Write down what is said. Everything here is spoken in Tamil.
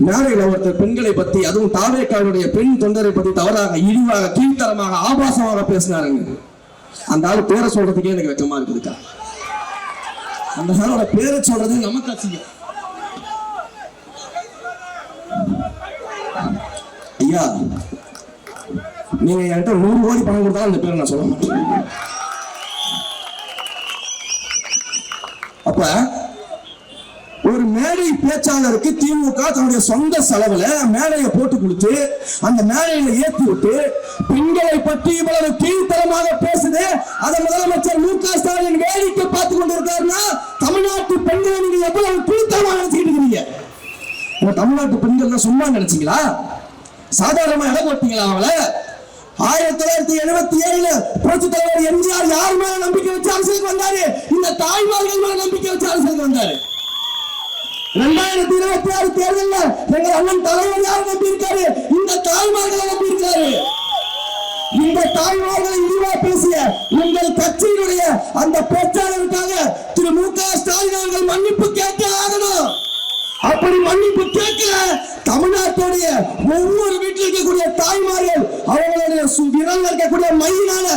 மேடையில் ஒருத்தர் பெண்களை பத்தி, அதுவும் தாவேக்காவுடைய பெண் தொண்டரை பத்தி தவறாக, இழிவாக, கீழ்த்தரமாக, ஆபாசமாக பேசினாருங்க. அந்த ஆளு பேரை சொல்றதுக்கே எனக்கு வெக்கமா இருக்குதுக்கா. அந்த ஆளோட பேரை சொல்றது நமக்கு அசிங்கம். ஐயா, நீங்க என்கிட்ட 100 கோடி பணம் கொடுத்தாலும் அந்த பேரை நான் சொல்ல மாட்டேன். அப்ப ஒரு மேடை பேச்சாளருக்கு திமுக தன்னுடைய சொந்த செலவுல மேடையை போட்டு கொடுத்து அந்த மேடையில ஏற்றி விட்டு பெண்களை பற்றி இவ்வளவு கீழ்த்தரமாக பேசுது. அதை முதலமைச்சர் மு.க. ஸ்டாலின் வேடிக்கை பார்த்து கொண்டிருக்காருன்னா தமிழ்நாட்டு பெண்களை நீங்க எவ்வளவு கீழ்த்தரமாக நினைச்சுக்கிட்டு இருக்கீங்க? தமிழ்நாட்டு பெண்கள் சும்மா நினைச்சீங்களா? சாதாரணமா இடம் போட்டீங்களா? அவங்கள 1977 புரட்சித் தலைவர் எம்ஜிஆர் யார் மேல நம்பிக்கை வச்சு அரசியலுக்கு வந்தாரு? இந்த தாய்மார்கள் மேல நம்பிக்கை வச்சு அரசியலுக்கு வந்தாரு. 2026 தேர்தலில் எங்க அண்ணன் தலைவர் யார் நம்பி இருக்காரு? இந்த தாய்மார்களை நம்பி இருக்காரு. இந்த தாய்மார்களை இழிவா பேசிய உங்கள் கட்சியினுடைய அந்த பேச்சாளருக்காக திரு மு.க. ஸ்டாலின் அவர்கள் மன்னிப்பு கேட்க ஆகணும். அப்படி மன்னிப்பு கேட்கல, தமிழ்நாட்டுடைய ஒவ்வொரு வீட்டில் இருக்கக்கூடிய தாய்மார்கள் அவங்களுடைய விரல் இருக்கக்கூடிய மையினால